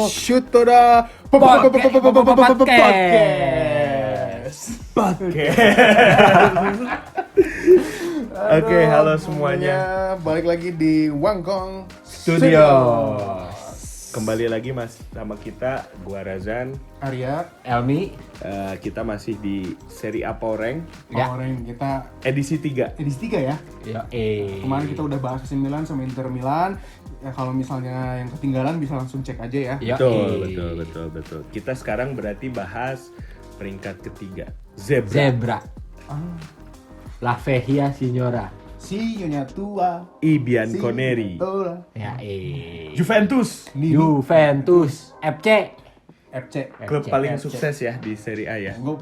Syutoda podcast. Oke, halo semuanya. Balik lagi di Wangkong Studio. Kembali lagi mas sama kita, gua Razan, Arya, Elmi. Kita masih di seri A Power Rank Orang kita edisi 3. edisi 3 ya. Ya, Kemarin kita udah bahas AC Milan sama Inter Milan. Ya kalau misalnya yang ketinggalan bisa langsung cek aja ya. Betul. Kita sekarang berarti bahas peringkat ketiga, Zebra. La Vecchia Signora. Si Nyonya Tua, I Bianconeri, Ya, Juventus, Juventus FC. klub FC. paling sukses ya di seri A ya. Gue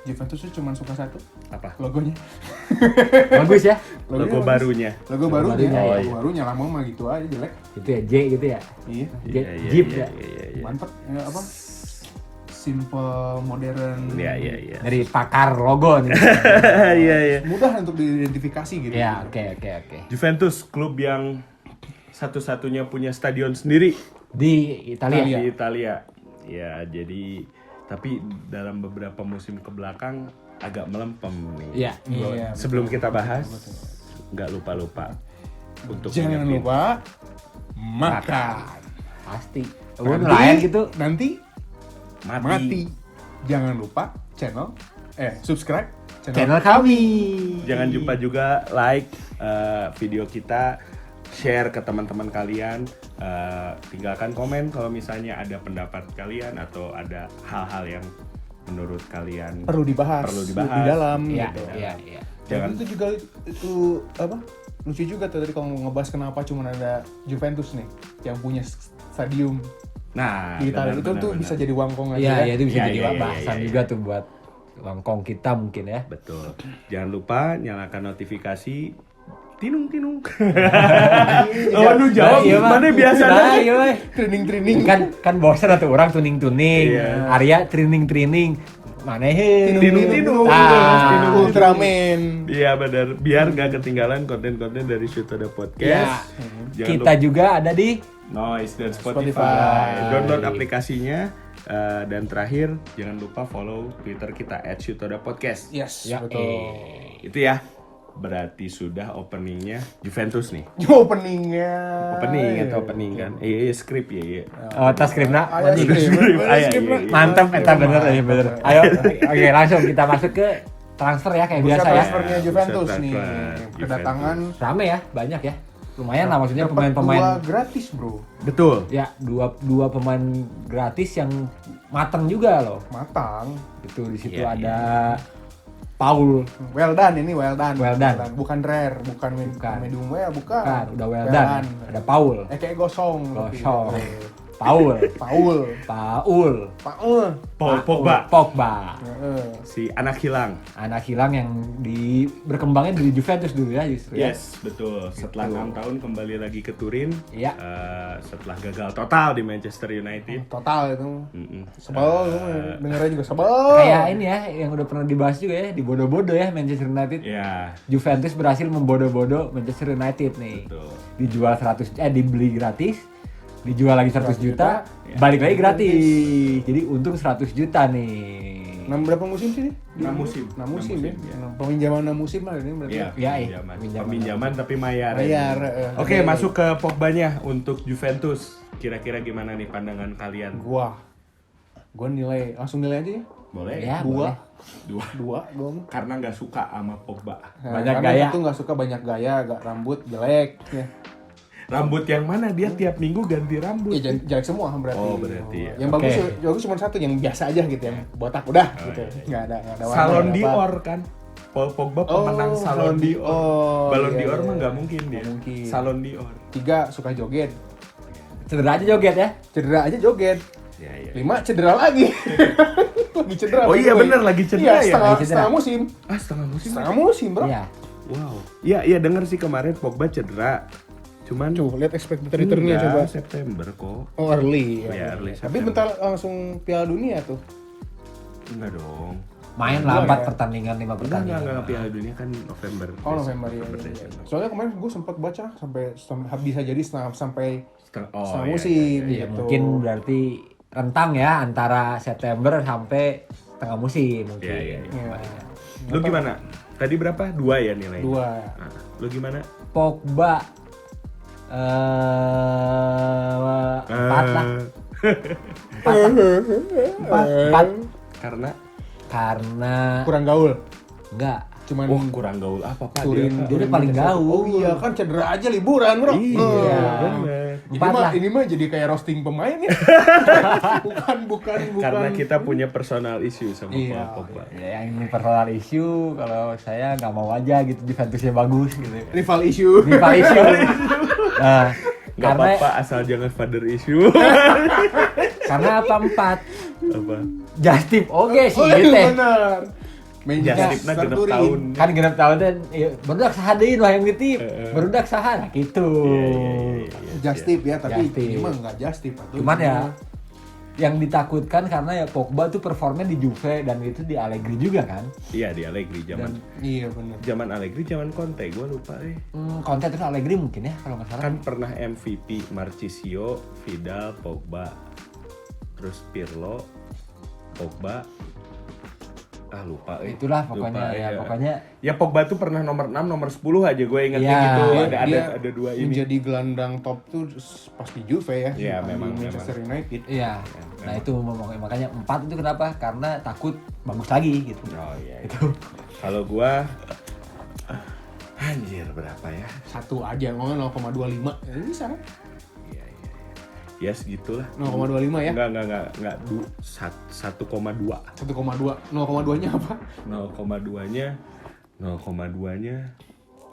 Juventus tuh cuma suka satu, Apa? logonya. Bagus ya. Logo barunya. Logo barunya. barunya, Logo iya. barunya lama mah gitu aja jelek. Itu ya J gitu ya. Iya. Jeep ya. Mantep. Apa? Simple, modern. Iya. Dari pakar logo nih. Iya. Mudah untuk diidentifikasi gitu. Ya, oke. Juventus, klub yang satu-satunya punya stadion sendiri Di Italia. di Italia. Ya, jadi tapi dalam beberapa musim ke belakang agak melempem nih. Iya. Iya, Sebelum kita bahas, nggak lupa untuk Jangan ingetin. lupa makan. Pasti. Gue nelayan gitu. Nanti mati. mati. Jangan lupa subscribe Channel kami. Jangan lupa juga like video kita, share ke teman-teman kalian, tinggalkan komen kalau misalnya ada pendapat kalian atau ada hal-hal yang menurut kalian perlu dibahas di dalam Iya, gitu. iya. Jangan- Itu juga itu apa? Lucu juga tuh tadi kalau ngebahas kenapa cuma ada Juventus nih yang punya stadium Nah, di Italia itu tuh bisa jadi Wangkong aja. Iya, ya. ya itu bisa Iya, jadi iya, bahasan iya. juga tuh buat Wangkong kita mungkin ya. Betul. Jangan lupa nyalakan notifikasi. Tinung. Lu jawab Iya, Bang. mana biasanya? Nah, iya, Bang. Training. kan bosan atau orang tuning Iya. Arya training mana Tinung. Ultraman. Iya benar. Biar nggak ketinggalan konten-konten dari Syutoda Podcast. Jangan kita juga ada di Noise dan Spotify. Spotify. Download aplikasinya. Dan terakhir jangan lupa follow Twitter kita @syutoda_podcast. Yes, Ya, betul. Itu ya. Berarti sudah openingnya Juventus nih. Openingnya. Opening kan? Iya, skrip ya. tas skripna. Ada skrip. Iya. Mantap eta bener ya bener. Ayo oke langsung kita masuk ke transfer ya kayak Bursa biasa ya. transfernya Juventus Bursa nih. transfer Kedatangan Rame ya, banyak ya. Lumayan lah maksudnya dapat pemain-pemain. 2 gratis, Bro. Betul. Ya, dua pemain gratis yang mateng juga loh. Matang. Itu di situ Iya, ada Paul. Well done ini, well done. Well done. Bukan rare, bukan medium well, bukan. Kan udah well done. Ada Paul. Kayak gosong. tapi. Gosong. Paul. Paul. Paul Pogba. Heeh. Si anak hilang. Anak hilang yang berkembangnya dari Juventus dulu ya justru ya. Yes, betul. Setelah 6 tahun kembali lagi ke Turin. Iya. Setelah gagal total di Manchester United. Total itu. Mm-mm. Sebel, dengernya juga sebel. Kayak ini ya yang udah pernah dibahas juga ya, dibodoh-bodoh ya Manchester United. Ya, Juventus berhasil membodoh-bodoh Manchester United nih. betul. Dijual dibeli gratis, dijual lagi 100 juta, Ya. balik lagi gratis. Jadi untung 100 juta nih. Berapa musim sih? 6 musim. 6 musim ya. ya. Peminjaman 6 musim lah ini berarti. Iya, Ya, peminjaman tapi mayar. Bayar. Oke, masuk ke Pogbanya untuk Juventus. Kira-kira gimana nih pandangan kalian? Gua nilai, langsung nilai aja ya. Boleh? Ya, Dua. boleh. Dua. Dua mah. Karena nggak suka sama Pogba. Banyak Karena gaya. itu nggak suka banyak gaya, agak rambut jelek. Ya, Rambut yang mana? Dia tiap minggu ganti rambut. jelek semua berarti. Oh, berarti ya. Yang Oke. bagus cuma satu, yang biasa aja gitu, yang botak udah gitu. iya. Nggak ada warna, Salon nggak ada apa. Dior kan? Paul Pogba pemenang Oh, Salon Dior. Balon iya, Dior iya. mah nggak mungkin dia. Nggak mungkin. Salon Dior. 3 suka joget. Cedera aja joget ya. Cedera aja joget. Ya, ya. 5 cedera lagi. Lagi cedera. Oh iya, boy. bener, lagi cedera ya? Setengah, Lagi cedera. setengah musim. Setengah musim. Setengah musim, bro. Iya. Wow. Iya denger sih kemarin Pogba cedera. Cuman Coba lihat expected return-nya enggak, coba. September kok. Oh, early. Iya, early Tapi September. bentar langsung Piala Dunia tuh. Enggak dong. Main Bulan lah 4 ya? pertandingan, 5 pertandingan. Enggak, Piala Dunia kan November. Oh November ya. Desember. Soalnya kemarin gue sempat baca sampai bisa jadi sampai Oh, setengah iya, musim Iya, gitu. mungkin berarti rentang ya antara September sampai tengah musim mungkin. Iya. Iya. Lu gimana? Tadi berapa? 2 ya nilainya? 2. Nah, lu gimana? Pogba 4 lah. 4 Karena karena Kurang gaul. enggak Cuman kurang gaul apa Pak? turin dia udah paling gaul. Oh iya kan cedera aja liburan bro. Iya, Iya. bener. Ini mah jadi kayak roasting pemain ya. bukan. Karena kita punya personal issue sama Iya. Pogba. Ya, yang ini personal issue, kalau saya nggak mau aja gitu Juventusnya bagus gitu. rival issue. Rival issue. Nah, Gak karena apa-apa asal jangan father issue. karena apa 4? Apa? Justip oke sih Oh, gitu. benar. Main Justipna Star genep Turin. tahun. Kan genep tahun dan barudak saha deui lah yang ditip. Barudak saha nah gitu. Iya. Justip ya, tapi Justip. ini mah enggak Justip atuh. Cuman ya yang ditakutkan karena ya Pogba tuh performnya di Juve dan itu di Allegri juga kan. Iya di Allegri zaman Iya benar. zaman Allegri zaman Conte gue lupa Conte terus Allegri mungkin ya kalau nggak salah. kan pernah MVP Marchisio, Vidal, Pogba, terus Pirlo, Pogba, lupa Itulah pokoknya Lupa, ya pokoknya ya Pogba tuh pernah nomor 6 nomor 10 aja gue ingetnya Ya, gitu Dia ada dua ini menjadi gelandang top tuh pas di Juve ya. Iya, bukan memang, di Manchester United. iya. Nah itu makanya 4 itu kenapa? Karena takut bagus lagi gitu. oh iya itu kalau gue anjir berapa ya Satu aja, ngomong 0,25. Ya, bisa kan? ya segitulah 0,25 ya. enggak 1,2 1,2. 0,2-nya apa? 0,2 nya 0,2 nya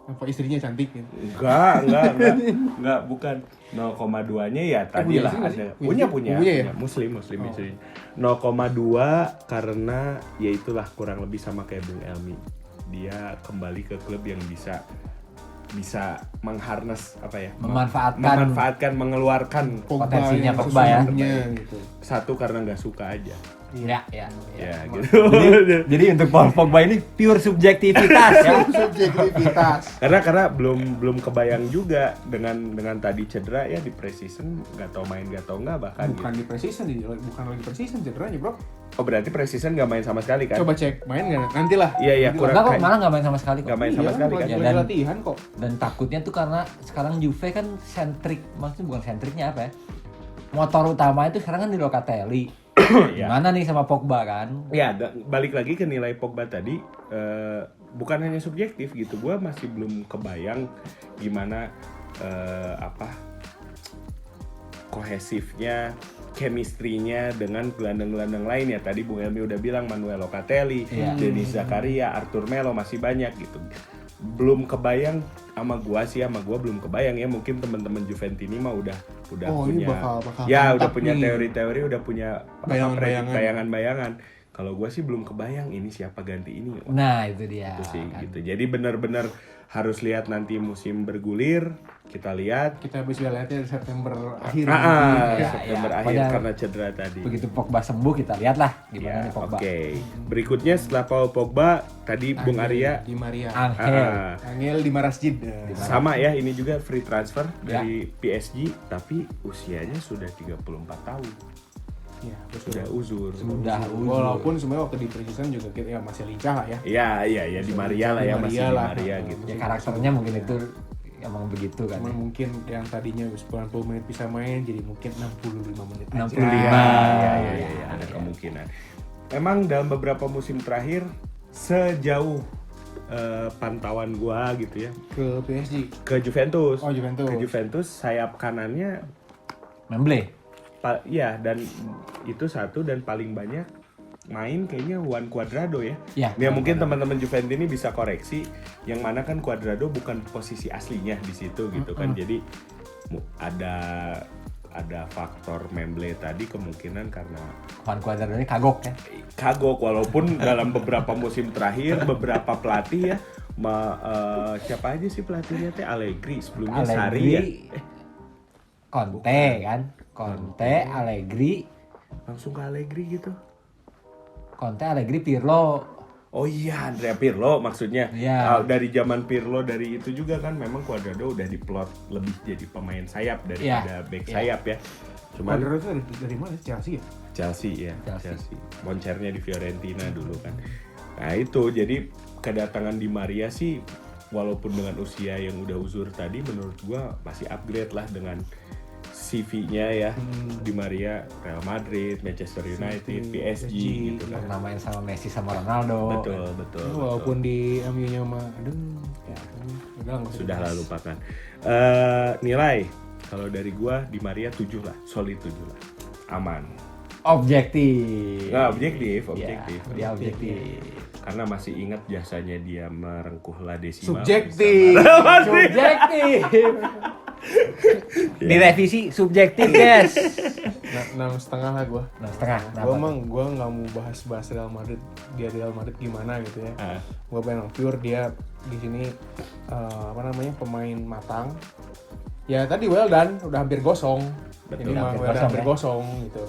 Apa istrinya cantik gitu. enggak bukan 0,2 nya ya tadi punya lah istri nggak sih? ada Punya punya ya? muslim Oh. istrinya 0,2 karena ya itulah kurang lebih sama kayak Bung Elmi dia kembali ke klub yang bisa mengharness apa ya memanfaatkan mengeluarkan Potensinya yang Pogba ya. sesungguhnya gitu. satu karena nggak suka aja Ya. gitu Jadi untuk Paul Pogba ini pure subjektivitas ya. Subjektivitas. karena belum kebayang juga dengan tadi cedera ya di preseason nggak tahu main nggak tahu nggak bahkan Bukan di preseason, bukan lagi preseason cederanya bro. oh berarti preseason nggak main sama sekali kan Coba cek main nggak? Nanti lah. iya kurang Enggak kok, kayak- malah nggak main sama sekali kok. nggak main sama sekali kan lagi Dan- latihan kok. Dan takutnya tuh karena sekarang Juve kan sentrik, maksudnya bukan sentriknya apa ya? Motor utama itu sekarang kan di Locatelli. Iya. Gimana nih sama Pogba kan? Ya, balik lagi ke nilai Pogba tadi, bukan hanya subjektif gitu. Gua masih belum kebayang gimana kohesifnya, chemistry-nya dengan gelandang-gelandang lain ya. Tadi Bung Elmi udah bilang Manuel Locatelli, Iya. Denis Zakaria, Arthur Melo masih banyak gitu. Belum kebayang sama gua belum kebayang ya. Mungkin teman-teman Juventini mah udah Oh, ini punya bakal ya udah mantap punya nih. teori-teori, udah punya bayangan-bayangan. Kalau gue sih belum kebayang ini siapa ganti ini. Nah itu dia. Itu sih kan. gitu. Jadi benar-benar harus lihat nanti musim bergulir. Kita lihat. Kita bisa lihatnya di September akhir. Ya, September ya. akhir Pokoknya karena cedera tadi. Begitu Pogba sembuh kita lihat lah gimana Ya, nih Pogba. oke. Berikutnya setelah Paul Pogba, tadi Bung Arya Di Maria. Angel. Angel di Marasjid. sama ya, ini juga free transfer Ya. dari PSG, tapi usianya sudah 34 tahun. Ya, Sudah uzur. Sudah uzur. Walaupun sebenarnya waktu di preseason juga kita ya masih lincah lah ya. Iya, di Maria lah ya, masih di Maria gitu. Ya karakternya mungkin itu emang begitu kan. Cuman Ya. mungkin yang tadinya 90 menit bisa main jadi mungkin 65 menit aja. 65. Iya, ada kemungkinan. Memang dalam beberapa musim terakhir sejauh pantauan gua gitu ya Ke PSG. ke Juventus. Oh, Juventus. Ke Juventus sayap kanannya Memble. ya dan itu satu dan paling banyak main kayaknya Juan Cuadrado ya. Ya, Ya mungkin teman-teman Juventini bisa koreksi yang mana kan Cuadrado bukan posisi aslinya di situ gitu kan. Jadi ada faktor Memble tadi kemungkinan karena Juan Cuadrado ini kagok ya. kagok walaupun dalam beberapa musim terakhir beberapa pelatih ya siapa aja sih pelatihnya teh Allegri sebelumnya Sarri ya. Conte kan. Conte, Allegri. Langsung ke Allegri gitu. Conte, Allegri, Pirlo. Oh iya, Andrea Pirlo maksudnya. Iya. Dari zaman Pirlo dari itu juga kan memang Cuadrado udah diplot lebih jadi pemain sayap daripada back sayap ya. Cuman Cuadrado itu dari mana? Chelsea ya? Chelsea ya, Chelsea. Chelsea. Moncernya di Fiorentina dulu kan. Nah itu jadi kedatangan Di Maria sih walaupun dengan usia yang udah uzur tadi menurut gua masih upgrade lah dengan CV-nya ya. Di Maria Real Madrid, Manchester United, PSG gitu kan. Pernah main sama Messi sama Ronaldo. Betul. Walaupun di MU-nya mah ya udah nggak usah Sudah dibahas. lah lupakan. Nilai kalau dari gua Di Maria 7 lah, solid 7 lah. Aman. Objektif. Nggak, objektif. Ya, dia objektif. Karena masih ingat jasanya dia merengkuh La Decima. Subjektif. Subjektif. Direvisi subjektif, guys. 6,5 lah gue. 6,5. Gue nggak mau bahas Real Madrid, dia Real Madrid gimana gitu ya. Ah. Gue pengen pure dia di sini pemain matang. Ya tadi well done, udah hampir gosong. Betul. Ini mah Hampir udah gosong, hampir ya. gosong gitu.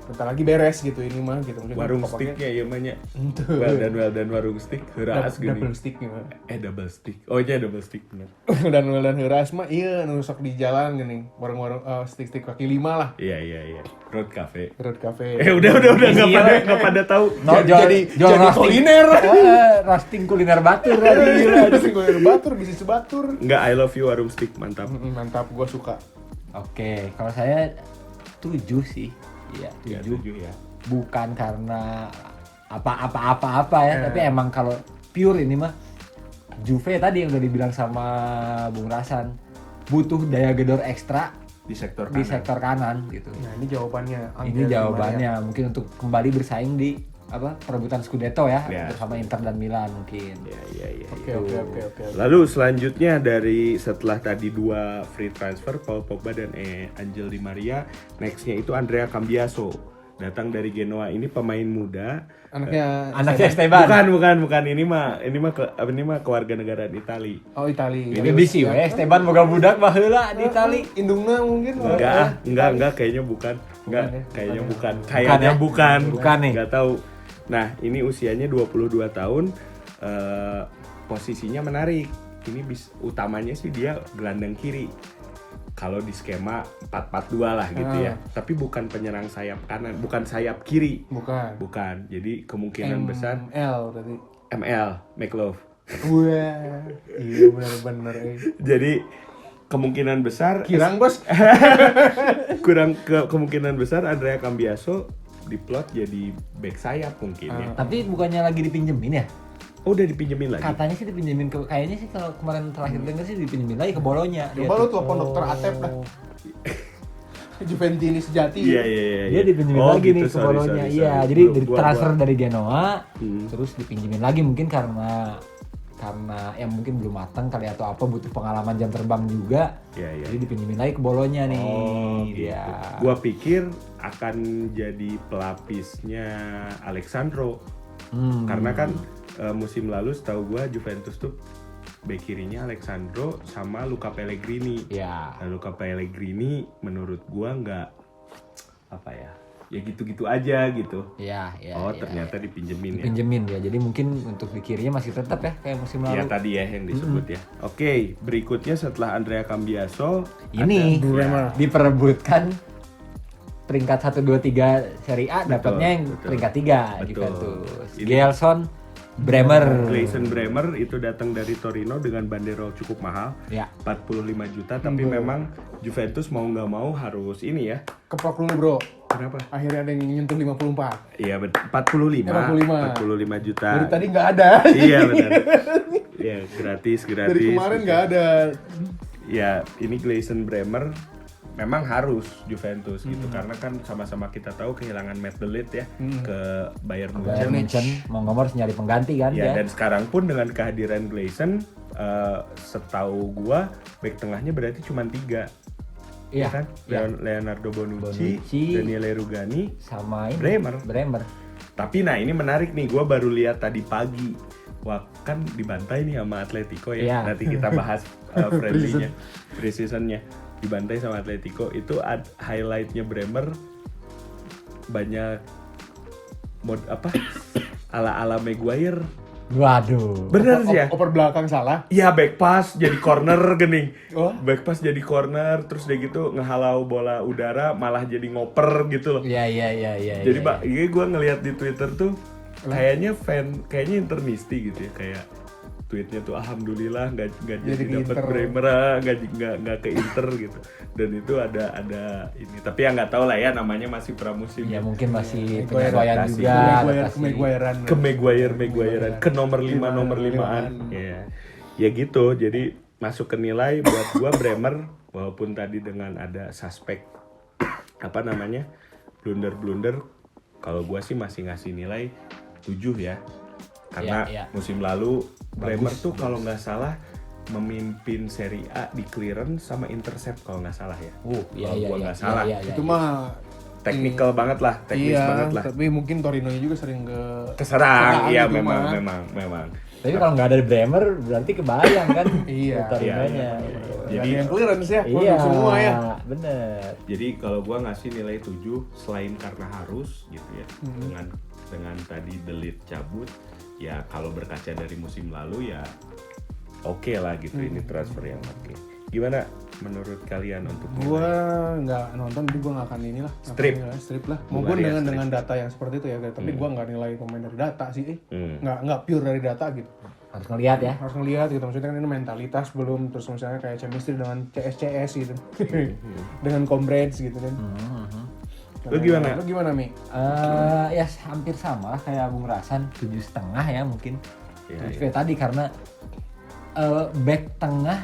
Bentar lagi beres gitu ini mah gitu. Mungkin Warung pokoknya sticknya ya namanya. Itu. Well dan warung stick heuras gini. double stick nih mah. Double stick. Oh iya double stick bener. dan heuras mah iya nusok di jalan gini. Warung-warung stick kaki 5 lah. Iya. Road Cafe. Road Cafe. Udah enggak pada tahu. No, jadi roasting. kuliner. Roasting kuliner batur tadi. Terus kuliner batur, bisnis batur. Enggak, I love you warung stick, mantap. Mantap, gue suka. Oke, kalau saya 7 sih. Iya, Ya, 7. 7 ya. Bukan karena apa ya, tapi emang kalau pure ini mah Juve tadi yang udah dibilang sama Bung Rasan butuh daya gedor ekstra Di sektor di kanan. sektor kanan gitu. Nah, ini jawabannya. Ini jawabannya mungkin untuk kembali bersaing di perebutan Scudetto ya, Ya. bersama Inter dan Milan mungkin. Iya. Oke. Lalu selanjutnya dari setelah tadi 2 free transfer Paul Pogba dan Angel Di Maria, nextnya itu Andrea Cambiaso datang dari Genoa. Ini pemain muda. Anaknya Esteban. Bukan. Ini mah kewarganegaraan Itali. Oh, Itali. Ini bisi we Esteban boga budak baheula di Itali. Indungna mungkin. Enggak, kayaknya bukan. Enggak, kayaknya bukan. ya? Kayaknya bukan. Bukan nih. Enggak tahu. Nah, ini usianya 22 tahun. Posisinya menarik. Ini utamanya sih dia gelandang kiri. Kalau di skema 4-4-2 lah gitu ya. Tapi bukan penyerang sayap kanan, bukan sayap kiri. Bukan. Jadi kemungkinan besar ML tadi. ML, McLove. Wah, iya benar-benar. Jadi kemungkinan besar Kirang bos. kemungkinan besar Andrea Cambiaso diplot jadi back sayap mungkin ya. Tapi bukannya lagi dipinjemin ya? Oh, udah dipinjemin lagi. Katanya sih dipinjemin kayaknya sih kalau kemarin terakhir dengar sih dipinjemin lagi ke Bolonya. Coba lu telepon dokter Atep dah. Juventini sejati. Iya. Dia dipinjemin lagi nih ke Bolonya. Iya, jadi transfer dari Genoa terus dipinjemin lagi mungkin karena yang mungkin belum matang kali atau apa, butuh pengalaman jam terbang juga. Iya. Jadi dipinjemin lagi ke Bolonya nih. Oh, gitu. Dia. Gua pikir akan jadi pelapisnya Alexandro. Karena kan musim lalu setahu gua Juventus tuh bek kirinya Alexandro sama Luca Pellegrini. Ya. Nah, Luca Pellegrini menurut gua nggak apa ya gitu-gitu aja gitu. Iya. Ternyata dipinjemin ya. Dipinjemin ya. Jadi mungkin untuk di kirinya masih tetap ya kayak musim lalu. Ya tadi ya yang disebut ya. Oke, berikutnya setelah Andrea Cambiaso Ini Bremer. diperebutkan peringkat 1 2 3 Serie A, dapatnya yang betul. peringkat 3 Betul. Juventus. Ini- Gelson Bremer. Gleison Bremer itu datang dari Torino dengan banderol cukup mahal, Ya. 45 juta, tapi memang Juventus mau nggak mau harus ini ya. Keprok dulu bro. Kenapa? Akhirnya ada yang nyentuh 54. Iya, 45 juta. Dari tadi nggak ada. Iya benar. Iya, gratis. Dari kemarin nggak ada. Ya, ini Gleison Bremer memang harus Juventus gitu karena kan sama-sama kita tahu kehilangan Matt De Ligt ya ke Bayern Bayern Munchen. Munchen mau nggak mau harus nyari pengganti kan Ya, dia. dan sekarang pun dengan kehadiran Gleison, setahu gua back tengahnya berarti cuma 3. Iya. Ya kan? Iya. Leonardo Bonucci, Bonucci, Daniele Rugani, sama ini Bremer. Tapi nah ini menarik nih, gua baru lihat tadi pagi. Wah, kan dibantai nih sama Atletico ya. Iya. Nanti kita bahas friendly-nya, pre-season-nya. Dibantai sama Atletico itu highlight-nya Bremer banyak mod apa? Ala-ala Maguire. Waduh. Bener sih ya? Oper belakang salah. Iya, back pass jadi corner gening. Oh. Back pass jadi corner, terus dia gitu ngehalau bola udara malah jadi ngoper gitu loh. Iya. Jadi gue ngelihat di Twitter tuh kayaknya intermisti gitu ya, kayak tweetnya tuh alhamdulillah nggak jadi dapat Bremer, nggak ke Inter gitu. Dan itu ada ini, tapi ya nggak tahu lah ya, namanya masih pramusim. Ya mungkin masih Maguire penyesuaian adaptasi. juga. Maguirean. Ke Maguirean, ke nomor 5 ya. Ya gitu, jadi masuk ke nilai buat gua Bremer, walaupun tadi dengan ada suspek apa namanya blunder, kalau gua sih masih ngasih nilai 7 ya, karena Iya. musim lalu Bremer tuh kalau nggak salah memimpin Serie A di clearance sama intercept kalau nggak salah ya. Kalau gua nggak salah. Itu mah Teknikal banget lah, teknis banget lah. Tapi mungkin Torino-nya juga sering Keserang, iya gitu memang. Tapi kalau nggak ada Bremer berarti kebayang kan? Iya. Torinonya. Jadi yang clearance ya, Iya, semua ya. bener. Jadi kalau gua ngasih nilai 7 selain karena harus gitu ya. Dengan tadi delete cabut, ya kalau berkaca dari musim lalu ya oke lah gitu, ini transfer yang oke. Gimana menurut kalian untuk Gua nggak nonton, jadi gua nggak akan inilah. Strip lah. Mau gue dengan data yang seperti itu ya, tapi gua nggak nilai pemain dari data sih. Nggak pure dari data gitu. Harus ngelihat ya. Harus ngelihat gitu, maksudnya kan ini mentalitas belum, terus misalnya kayak chemistry dengan CS gitu. Dengan comrades gitu kan. Lu gimana Mi? Ya hampir sama lah kayak Bung Rasan, 7,5 ya mungkin. Kayak tadi karena back tengah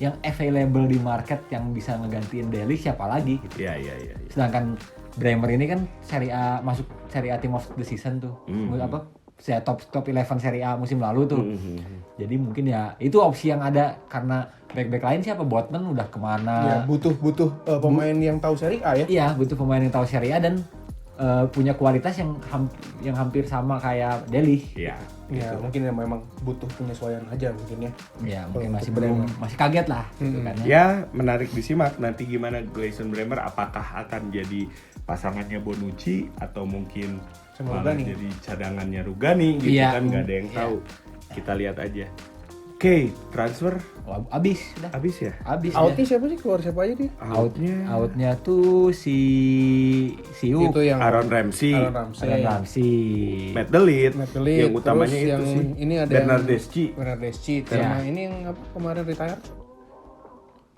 yang available di market yang bisa ngegantiin Deli siapa lagi gitu. Iya. Sedangkan Bremer ini kan Serie A, masuk Serie A Team of the Season tuh. Apa? Saya top 11 Serie A musim lalu tuh. Jadi mungkin ya itu opsi yang ada, karena back lain siapa? Botman udah kemana? Ya, butuh pemain yang tahu Serie A ya. Iya, butuh pemain yang tahu Serie A dan punya kualitas yang hampir sama kayak Deli. Iya. Ya, mungkin ya memang butuh penyesuaian aja mungkin ya. Ya, mungkin masih kaget lah gitu kan ya. Ya, menarik disimak nanti gimana Gleison Bremer, apakah akan jadi pasangannya Bonucci atau mungkin Sama malah Rugani. jadi cadangannya Rugani gitu kan, nggak ada yang tahu. Kita lihat aja. Oke, transfer Oh, abis udah. habis ya? Abis Outnya ya. siapa sih? Keluar siapa aja dia? Outnya tuh si Itu yang Aaron Ramsey, Ramsey. Matt Delite, Matt Delite, yang utamanya terus itu yang sih ini ada Bernardeschi, sama ini yang apa kemarin retire?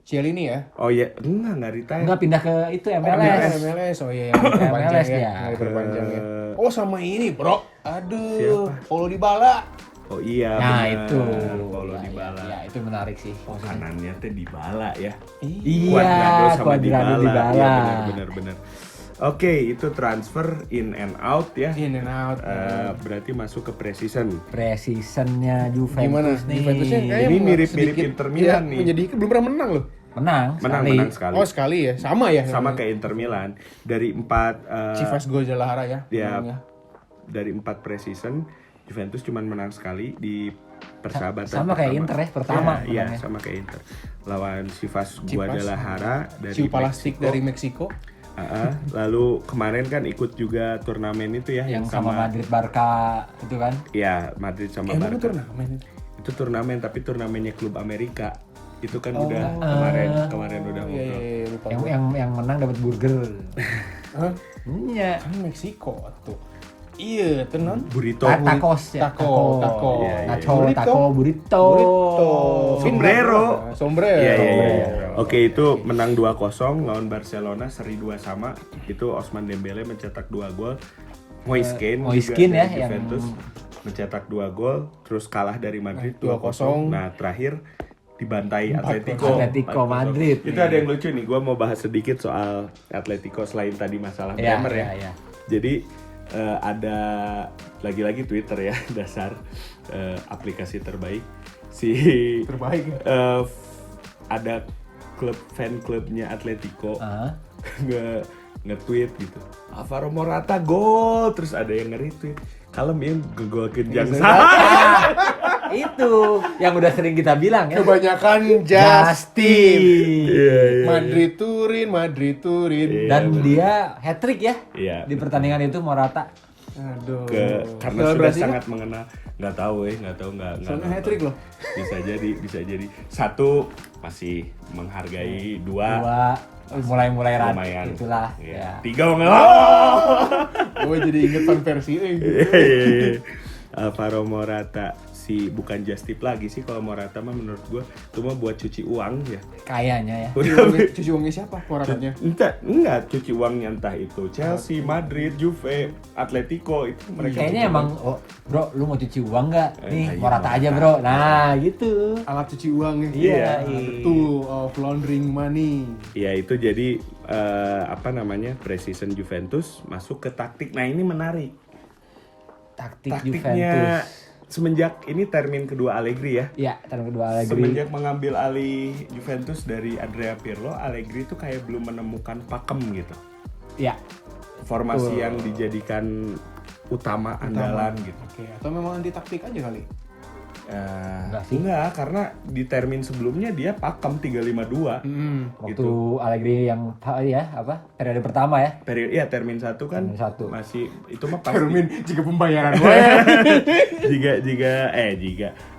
Cielini ya? Oh iya, enggak retire. Enggak, pindah ke itu MLS. MLS, oh iya yang diperpanjang MLS ya, ya. yang diperpanjang ya. Oh sama ini bro, aduh, Siapa? Paulo Dybala. Oh iya, Nah, benar. itu. Paulo Ya, Dybala. Ya, itu menarik sih. Oh, kanannya teh Dybala ya. Iya, Cuadrado sama Cuadrado Dybala. Iya, benar. Oke, itu transfer in and out ya. In and out. Berarti masuk ke pre-season. Pre-seasonnya Gimana? Juventus nih. Juventusnya kayaknya Ini mirip-mirip sedikit- Inter Milan iya, nih. Menyedihkan, belum pernah menang loh. Menang Menang sekali. Oh sekali ya, sama ya. Sama kayak Inter Milan. Dari 4 Chivas Guadalajara ya. ya, menangnya. dari 4 pre-season Juventus cuma menang sekali di persahabatan Sama kayak Inter ya, pertama Iya, menangnya. sama kayak Inter. Lawan Chivas Guadalajara dari Ciu Palastik Meksiko. dari Meksiko. Lalu kemarin kan ikut juga turnamen itu ya yang sama Madrid Barca itu kan. ya Madrid sama Emang Barca. turnamen itu? Itu turnamen tapi turnamennya klub Amerika. Itu kan Oh. udah kemarin udah ngobrol. Iya, lupa. Yang menang dapat burger. Hah? Iya. Kan Meksiko tuh. Iya, tenan. Burrito. Tacos ya. Taco. Iya, iya. Nacho, Burrito. taco, burrito. Sombrero. Sombrero. Iya. Oke, itu menang 2-0 lawan Barcelona, seri 2 sama. Itu Ousmane Dembele mencetak 2 gol. Moise Kean Moiskin juga ya, dari yang- Juventus mencetak 2 gol, terus kalah dari Madrid 2-0. 2-0. Nah, terakhir dibantai Atletico. Atletico 4-0. Madrid. Itu ada yang lucu nih, gua mau bahas sedikit soal Atletico selain tadi masalah Iya, Bremer ya. iya. Jadi ada lagi-lagi Twitter ya, dasar aplikasi terbaik si Terbaik. ada fan klubnya Atletico Ah. nge-tweet gitu, Alvaro Morata gol, terus ada yang nge-retweet kalem ya ngegolkeun jang saha. Itu yang udah sering kita bilang ya. Kebanyakan Justin. Iya. Madrid Turin. Dan dia hat-trick ya Iya, di pertandingan itu Morata. Aduh. Karena sudah sangat mengenal. Nggak tahu. Soalnya hat-trick loh. Bisa jadi. 1 masih menghargai, 2 mulai lumayan. Itulah. Ya. Ya. 3 Gue jadi inget fan versi Alvaro Morata bukan just tip lagi sih kalau Morata mah menurut gue itu mah buat cuci uang ya. Kayaknya ya. Cuci uangnya siapa Moratanya? Enggak cuci uangnya entah itu Chelsea, Madrid, Juve, Atletico itu mereka. Kayaknya emang bro lu mau cuci uang nggak? Nih iya, Morata aja bro. Nah gitu. Alat cuci uangnya. Iya. Betul, laundering money. Ya itu jadi pre-season Juventus masuk ke taktik. Nah ini menarik. Taktiknya Juventus. Semenjak ini termin kedua Allegri ya. Iya, termin kedua Allegri. Semenjak mengambil alih Juventus dari Andrea Pirlo, Allegri itu kayak belum menemukan pakem gitu. Iya. Formasi yang dijadikan utama andalan gitu. Oke, atau memang anti taktik aja kali? Enggak, karena di termin sebelumnya dia pakem 352. Waktu gitu. Allegri yang periode pertama ya. Termin 1 kan Termin 1. masih itu mah pasti. Termin jika pembayaran jika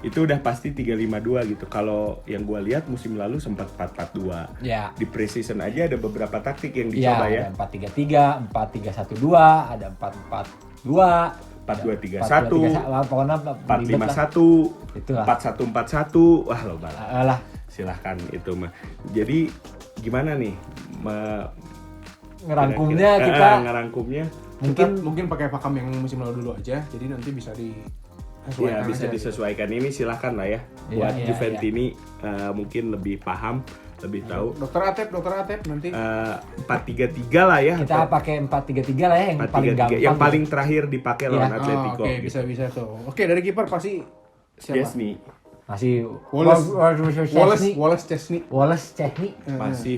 itu udah pasti 352 gitu. Kalau yang gua lihat musim lalu sempat 442. Ya. Di pre-season aja ada beberapa taktik yang dicoba ya. Ada 4-3-3, 4-3-1-2, ada 4-4-2. 4-2-3-1, 4-5-1, 4-1-4-1, wah lo balas. Silahkan itu mah. Jadi gimana nih ngerangkumnya kita? Ngerangkumnya mungkin pakai pakam yang musim lalu dulu aja, jadi nanti bisa disesuaikan. Ya bisa disesuaikan ini silahkan lah ya. Buat Juventus ini mungkin lebih paham, lebih tahu. Dokter Atep nanti 4-3-3 lah ya. Kita pakai 4-3-3 lah ya yang paling gampang. Yang paling terakhir dipakai lawan Atletico. Oke, gitu. bisa tuh. Oke, dari kiper pasti siapa? Chesney. Masih Wallace Chesney. Masih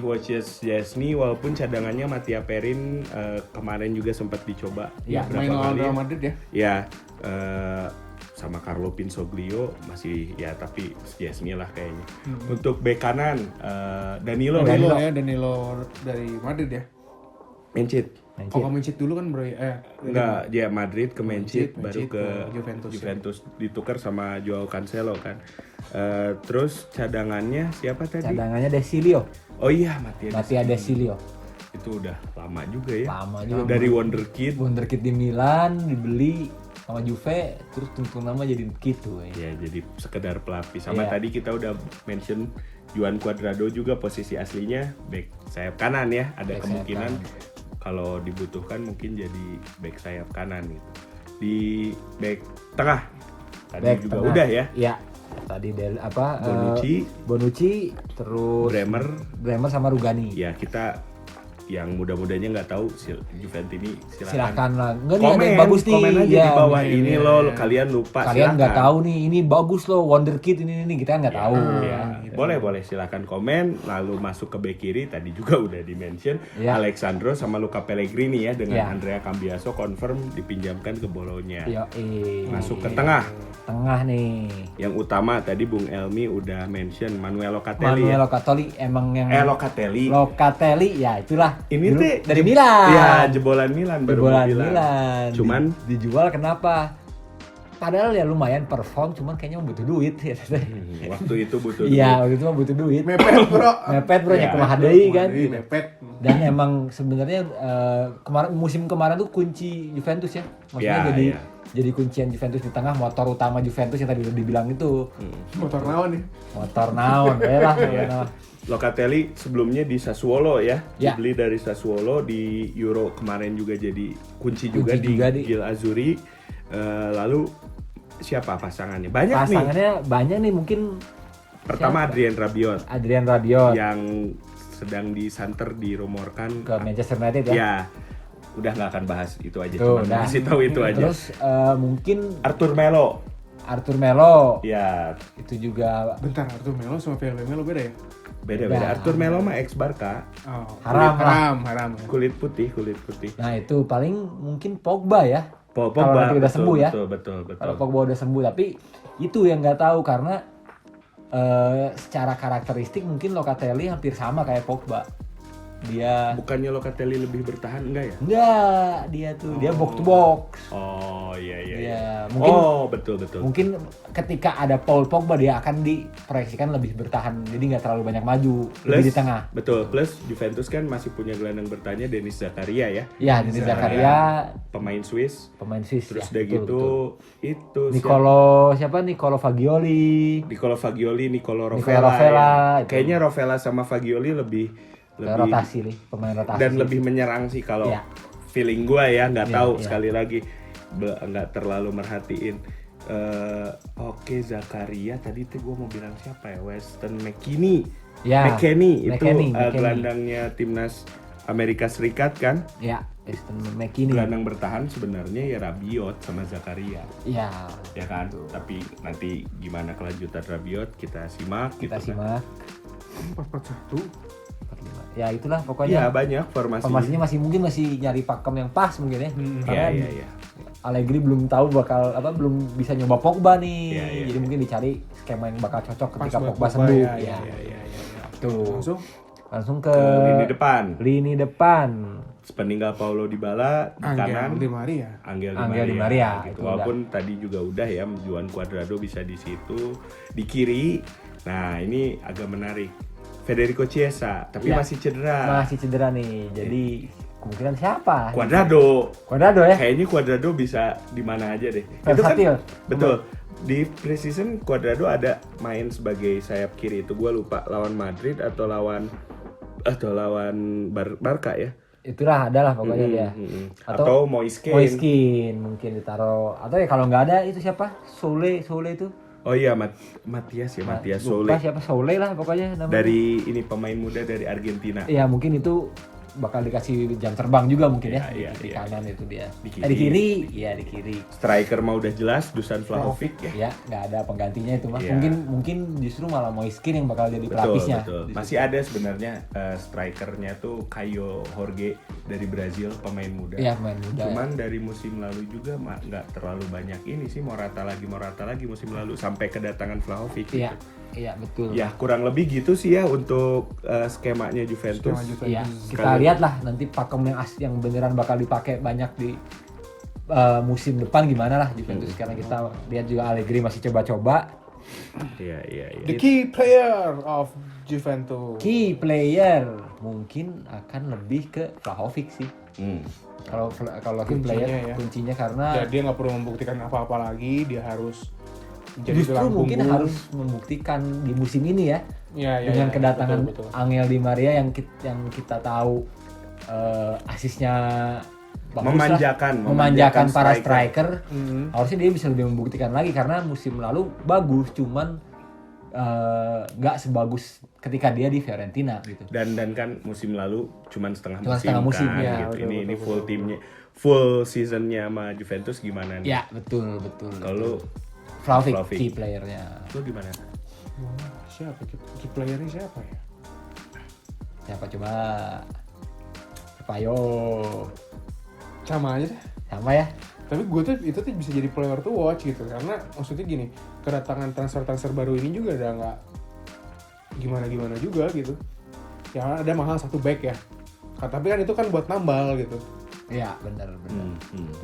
Chesney walaupun cadangannya Mattia Perin kemarin juga sempat dicoba. Ya, main lawan Real Madrid ya. Ya, sama Carlo Pinsoglio masih ya tapi Chesney lah kayaknya. Untuk bek kanan Danilo dari Madrid ya. Mencit. Kalau Mencit dulu kan bro Enggak, dia Madrid ke Mencit baru ke Juventus ditukar sama Joao Cancelo kan. Terus cadangannya siapa tadi? Cadangannya Desilio. Oh iya, Mattia Desilio. Itu udah lama juga ya. Lama juga. Dari Wonderkid di Milan dibeli sama Juve, terus tunggu nama jadi gitu ya. Jadi sekedar pelapis. Sama tadi kita udah mention Juan Cuadrado juga posisi aslinya back sayap kanan ya. Ada kemungkinan kalau dibutuhkan mungkin jadi back sayap kanan gitu. Di back tengah tadi back juga tengah. Udah ya. Iya. Tadi Bonucci terus Bremer sama Rugani. Ya, kita yang muda-mudanya nggak tahu Juventus ini silakan lah. Enggak nih ada yang bagus nih. Komen aja di bawah ini loh, kalian lupa. Kalian nggak tahu nih, ini bagus loh, wonderkid ini kita nggak tahu. Ya. Boleh silakan komen. Lalu masuk ke bek kiri tadi juga udah di-mention Alexandro sama Luca Pellegrini ya dengan Andrea Cambiaso confirm dipinjamkan ke Bologna. Masuk ke tengah nih. Yang utama tadi Bung Elmi udah mention Manuel Locatelli emang yang Locatelli ya itulah. Ini tuh dari Milan. Ya, jebolan Milan baru Milan. Cuman dijual kenapa? Padahal ya lumayan perform, cuman kayaknya butuh duit ya. Waktu itu butuh duit. Iya, waktu itu mah butuh duit. Mepet bro Ya kumaha deui kan. Mepet. Dan emang sebenarnya musim kemarin tuh kunci Juventus ya. Maksudnya jadi kuncian Juventus di tengah, motor utama Juventus yang tadi udah dibilang itu. Motor naon nih? Motor naon lah. Locatelli sebelumnya di Sassuolo ya. Dibeli dari Sassuolo di Euro kemarin juga jadi kunci juga di Gil Azzurri. Lalu siapa pasangannya? Pasangannya banyak nih mungkin. Pertama siapa? Adrien Rabiot yang sedang disanter dirumorkan ke Manchester United ya. Ya. Udah nggak akan bahas itu aja, cuma kasih tahu itu aja. Terus mungkin Arthur Melo. Ya. Itu juga. Bentar, Arthur Melo sama Phil Melo beda ya? Beda. Arthur Melo mah ex Barca. Haram. Kulit putih. Nah, itu paling mungkin Pogba ya. Pogba kalau nanti udah sembuh ya. Betul. Kalau Pogba udah sembuh, tapi itu yang nggak tahu karena secara karakteristik mungkin Locatelli hampir sama kayak Pogba. Dia Bukannya Locatelli lebih bertahan enggak ya? enggak, dia tuh dia box to box. Oh iya. Iya, mungkin betul. mungkin ketika ada Paul Pogba dia akan diproyeksikan lebih bertahan, jadi nggak terlalu banyak maju, lebih di tengah. Betul. Plus Juventus kan masih punya gelandang bertanya Denis Zakaria ya. Ya, Denis Zakaria pemain Swiss. Terus Terus udah gitu itu Nicolo Fagioli, Nicolo Rovella, Rovella. itu. Kayaknya Rovella sama Fagioli lebih rotasi nih, pemain rotasi. dan lebih menyerang sih kalau Iya. feeling gue ya, nggak Iya, tahu iya. sekali lagi nggak terlalu merhatiin. Oke, Zakaria tadi tuh gue mau bilang siapa ya, Weston McKennie. Ya, McKennie itu McKennie. gelandangnya timnas Amerika Serikat kan. Ya, Weston McKennie. Gelandang bertahan sebenarnya ya Rabiot sama Zakaria. Ya, Ya kan, tapi nanti gimana kelanjutan Rabiot kita simak. kita gitu simak. 4-4-1. 45. Ya itulah Kan. pokoknya. Ya banyak formasinya. Formasinya masih nyari pakem yang pas mungkin ya. Karena Iya. Allegri belum tahu belum bisa nyoba Pogba nih. Iya. Jadi mungkin dicari skema yang bakal cocok ketika buat Pogba sembuh. ya. Tuh. Langsung Langsung ke lini depan. Peninggal Paulo Dybala di kanan. Di Maria. Angel Di Di Maria, Maria gitu. itu Walaupun tadi juga udah ya Juan Cuadrado bisa di situ di kiri. Nah, ini agak menarik. Federico Chiesa tapi Ya. masih cedera. Masih cedera nih. Jadi kemungkinan siapa? Cuadrado. Cuadrado ya. Kayaknya Cuadrado bisa di mana aja deh. Versatil. Betul. Di preseason Cuadrado ada main sebagai sayap kiri, itu gue lupa lawan Madrid atau lawan Barca ya. Itulah adalah pokoknya dia. Atau Moise Kean. Moise Kean mungkin ditaruh, atau ya kalau nggak ada itu siapa? Sole itu. Oh iya, Matias Sole. Lupa siapa, Sole lah pokoknya namanya. Dari ini pemain muda dari Argentina. Iya, mungkin itu bakal dikasih jam terbang juga mungkin ya. Iya, Di iya. kanan itu dia. Di kiri. Di kiri. Iya, di kiri. Striker mah udah jelas Dusan Vlahovic ya. Ya, nggak ada penggantinya itu mah. Iya. Mungkin justru malah Moise Kean yang bakal jadi pelapisnya. Betul. Masih ada sebenarnya strikernya tuh Caio Jorge dari Brazil, pemain muda. Iya, pemain muda. Cuman dari musim lalu juga nggak terlalu banyak ini sih, Morata lagi musim lalu sampai kedatangan Vlahovic. Iya. gitu. Iya, betul. Ya kurang lebih gitu sih ya untuk skemanya Juventus. Iya, kita lihat lah nanti pakem yang beneran bakal dipakai banyak di musim depan gimana lah Juventus. Karena kita lihat juga Allegri masih coba-coba. Iya. The key player of Juventus. Key player mungkin akan lebih ke Vlahovic sih. Kalau key player kuncinya karena Ya, dia nggak perlu membuktikan apa-apa lagi, dia harus jadi justru tulang mungkin punggung. harus membuktikan di musim ini ya. Dengan kedatangan betul. Angel Di Maria yang kita tahu asisnya bagus memanjakan para striker. Mhm. Harusnya dia bisa lebih membuktikan lagi karena musim lalu bagus, cuman nggak sebagus ketika dia di Fiorentina gitu. Dan kan musim lalu cuman setengah Cuma musim, setengah musim, kan, ya, gitu. betul, Ini betul, full betul. timnya, full seasonnya sama Juventus gimana nih? Ya betul. Kalau Vlahovic Vlahovic. key playernya. lu gimana? Siapa key playernya siapa ya? Siapa coba? Ayo, Sama aja deh. sama ya. Tapi gue tuh itu tuh bisa jadi player to watch gitu, karena maksudnya gini, kedatangan transfer baru ini juga udah nggak gimana juga gitu. Ya ada mahal satu back ya. Tapi kan itu kan buat nambal gitu. Iya benar.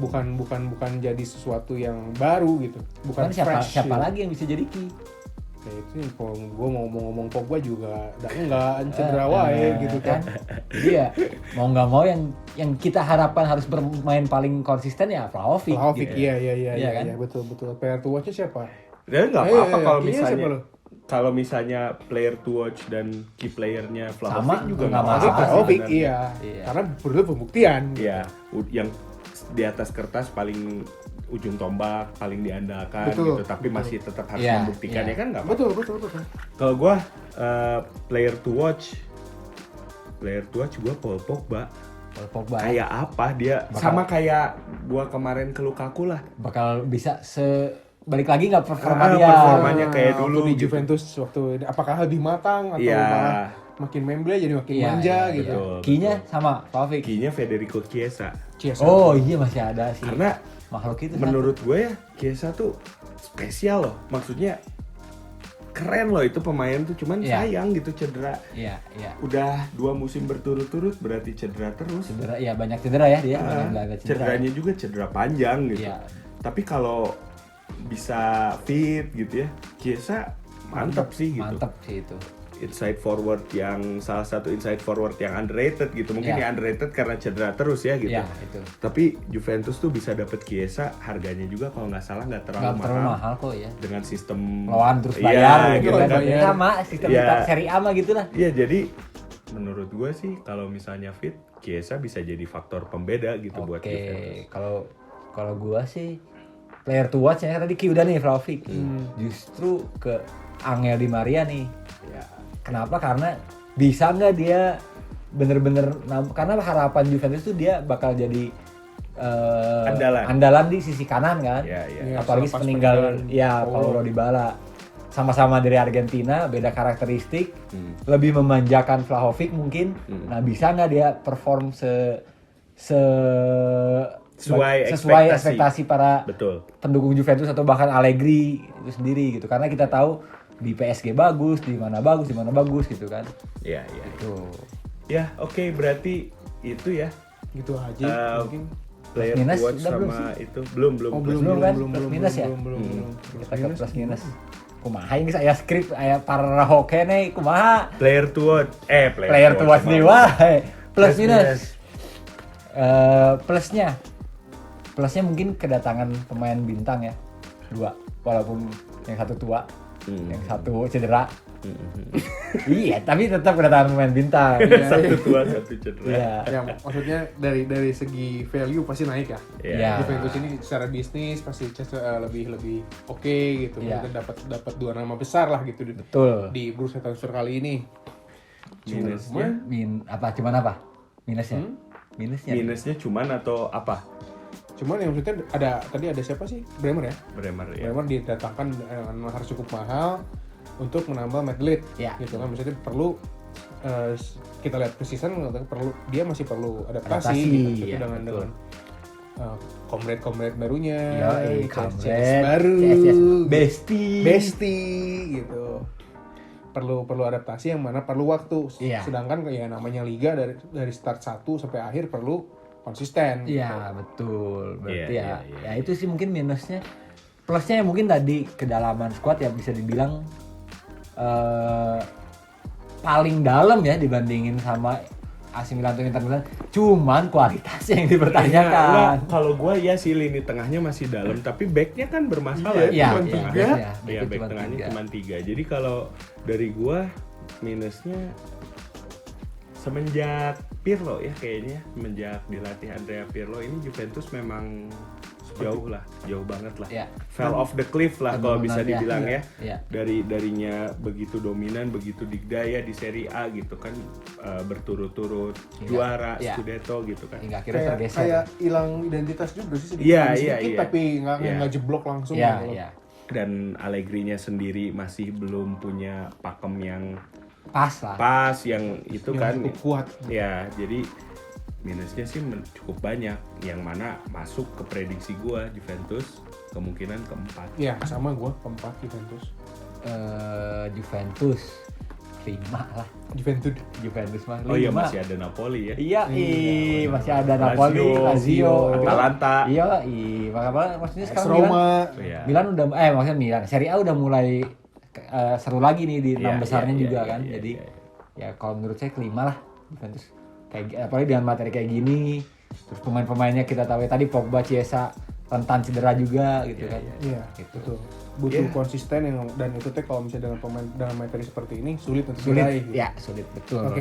Bukan jadi sesuatu yang baru gitu. Bukan Kan siapa fresh. gitu. lagi yang bisa jadi key? Ya itu kalau gue mau ngomong Pogba juga enggak cedera wae gitu kan. Iya, mau nggak mau yang kita harapkan harus bermain paling konsisten ya Vlahovic. Vlahovic, gitu. iya kan? betul. Player to watch-nya siapa? Ya nggak apa-apa kalau kayaknya misalnya siapa lo? kalau misalnya player to watch dan key playernya Sama, Vlahovic juga nggak nggak masalah. apa-apa Vlahovic sebenarnya. iya. Karena perlu pembuktian. Iya, yang di atas kertas paling ujung tombak, paling diandalkan Betul, gitu, tapi masih tetap harus Iya, membuktikan iya. ya kan nggak apa-apa. Betul. Kalau gue player to watch gue Paul Pogba. Kalau Pogba Kayak apa dia sama kayak gue kemarin ke Lukaku lah. bakal bisa balik lagi nggak performa dia. Performanya kayak dulu waktu di gitu. Juventus waktu apakah lebih matang atau Iya. malah makin memble jadi makin Iya, manja iya, gitu. betul. Key-nya sama Vlahovic. Kayaknya Federico Chiesa. Chiesa. Oh iya masih ada sih. Karena makhluk itu menurut gue ya Chiesa tuh spesial loh. Maksudnya keren loh itu pemain tuh, cuman Iya. sayang gitu cedera. Iya. Udah 2 musim berturut-turut berarti cedera terus. Cedera, ya banyak cedera ya dia. Ah, banyak cedera. cederanya juga cedera panjang gitu. Iya. Tapi kalau bisa fit gitu ya, Chiesa mantap sih gitu. Mantap sih itu. Inside forward yang salah satu inside forward yang underrated gitu. Mungkin Iya. ya underrated karena cedera terus ya gitu. Iya, itu. Tapi Juventus tuh bisa dapet Chiesa, harganya juga kalau nggak salah nggak terlalu, Nggak terlalu mahal kok ya. dengan sistem Lawan terus Iya, bayar gitu gitu kan. bayar. Sama sistem Iya. kita Serie A mah gitu lah. Iya, jadi menurut gue sih kalau misalnya fit, Chiesa bisa jadi faktor pembeda gitu buat Juventus. Oke, kalau gua sih player to watch ya tadi Ki udah nih Vlahovic. Justru ke Angel Di Maria nih. Ya. Kenapa? Karena bisa nggak dia bener-bener karena harapan Juventus tuh dia bakal jadi andalan di sisi kanan kan. Iya, iya. Iya, Apalagi selepas sepeninggal peninggalan ya Paulo. Paulo Dybala. Sama-sama dari Argentina, beda karakteristik, lebih memanjakan Vlahovic mungkin. Nah, bisa nggak dia perform sesuai ekspektasi para Betul. pendukung Juventus atau bahkan Allegri itu sendiri gitu. Karena kita tahu di PSG bagus, di mana bagus gitu kan. Iya, iya. Tuh. Ya, oke, berarti itu ya. Gitu aja mungkin. Player Plus minus to watch udah belum sama itu belum Oh, Belum kan? Plus minus ya? belum. Kita ke plus minus. Kumaha ini saya skrip aya para hoke nih kumaha. player to watch Player to watch sama- nih wae. Plus Plus minus. minus. Plusnya mungkin kedatangan pemain bintang ya. 2. Walaupun yang satu tua, yang satu cedera. Iya, tapi tetap kedatangan pemain bintang. Satu tua, satu cedera. Iya. Ya maksudnya dari segi value pasti naik ya. Iya. Juventus ini secara bisnis pasti lebih oke gitu. Iya. Maksudnya dapat 2 nama besar lah gitu Betul. di bursa transfer kali ini. Minusnya? Cuman apa? Minusnya? Minusnya. Minusnya cuman atau apa? Cuman yang maksudnya tadi ada siapa sih? Bremer ya. Bremer ya. Bremer didatangkan dengan harus cukup mahal untuk menambah Madrid. Ya. Gitu kan maksudnya perlu kita lihat ke season dia masih perlu adaptasi gitu, ya, dengan betul. comrade barunya, Yoi, CS Kamret, baru, CS Bestie. gitu. Perlu adaptasi yang mana perlu waktu. Iya. Sedangkan ya namanya liga dari start 1 sampai akhir perlu konsisten. Iya, betul. Berarti Iya, ya, iya, iya. ya itu sih mungkin minusnya. Plusnya ya mungkin tadi kedalaman squad ya bisa dibilang paling dalam ya dibandingin sama AC Milan atau Inter Milan. Cuman kualitasnya yang dipertanyakan. Enggak, kalau gue ya sih lini tengahnya masih dalam, tapi backnya kan bermasalah. Iya, Cuma iya, tiga. iya, Iya, backnya back cuma tengahnya 3. cuma 3. Jadi kalau dari gue minusnya semenjak Pirlo ya kayaknya, semenjak dilatih Andrea Pirlo ini Juventus memang jauh banget lah. Iya. Fell off the cliff lah kalau bisa Penurunan, dibilang iya, ya. iya. Darinya begitu dominan, begitu digdaya di Serie A gitu kan, berturut-turut juara iya. Scudetto gitu kan. Hingga akhirnya tergeser. Kayak hilang identitas juga sih sedikit. Iya, Sedikit, iya, iya. tapi Iya. nggak jeblok langsung. Iya, gitu loh. iya. Dan Allegri-nya sendiri masih belum punya pakem yang Pas lah. pas yang itu Yang kan cukup kuat. ya, jadi minusnya sih cukup banyak, yang mana masuk ke prediksi gua Juventus kemungkinan keempat. Iya, sama gue keempat Juventus. Juventus 5 lah. Juventus mah 5. Oh iya, masih ada Napoli ya. Iya, masih ada Lazio, Napoli, Lazio, Atalanta. Iya, makanya maksudnya AS sekarang Roma. Iya. Milan udah maksudnya Milan Serie A udah mulai seru lagi nih di 6 Iya, besarnya iya, juga iya, kan. iya, Jadi iya. ya kalau menurut saya kelima lah Juventus. Apalagi dengan materi kayak gini, terus pemain-pemainnya kita tahu ya tadi Pogba, Chiesa rentan cedera juga gitu kan. Iya, Gitu. betul. Butuh Iya. konsisten dan itu teh kalau misalnya dengan pemain dengan materi seperti ini sulit untuk Sulit, diraih. gitu. ya sulit betul. Oke.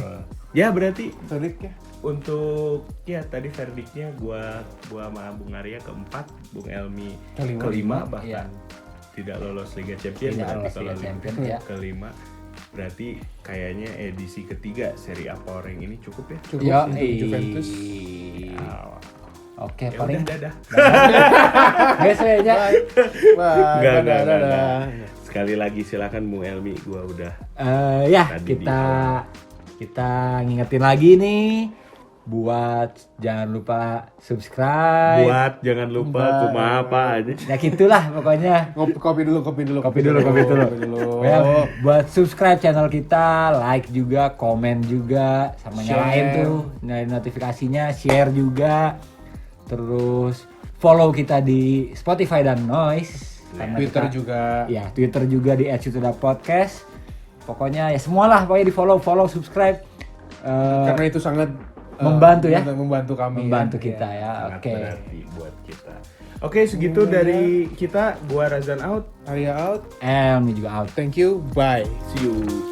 Ya berarti Sulit ya. untuk ya tadi verdiknya gua sama Bung Arya keempat, Bung Elmi Kelima. kelima bahkan Iya. tidak lolos Liga Champions. Tidak berarti lolos kalau Liga Champions, Liga ya. kelima. Berarti kayaknya edisi ketiga Serie A Power yang ini cukup ya. Cukup Ya, untuk Juventus. Oke, Ya paling udah, dadah. biasanya Wah, Enggak, dadah. Sekali lagi silakan Bung Elmi, gua udah ya Tadi kita ngingetin lagi nih Buat jangan lupa subscribe. Buat jangan lupa kumaha apa aja. Ya gitulah pokoknya. Kopi dulu. Kopi dulu. Ya, buat subscribe channel kita, like juga, komen juga, sama nyalain notifikasinya, share juga. Terus follow kita di Spotify dan Noise. Twitter juga. Ya, Twitter juga di @sutudapodcast. Pokoknya ya semualah pokoknya di follow, subscribe. Karena itu sangat Membantu ya. Membantu kami. Membantu kita ya. Sangat Oke. berarti buat kita. Oke, segitu dari kita. Gua Razan out. Arya out. And me juga out. Thank you. Bye. See you.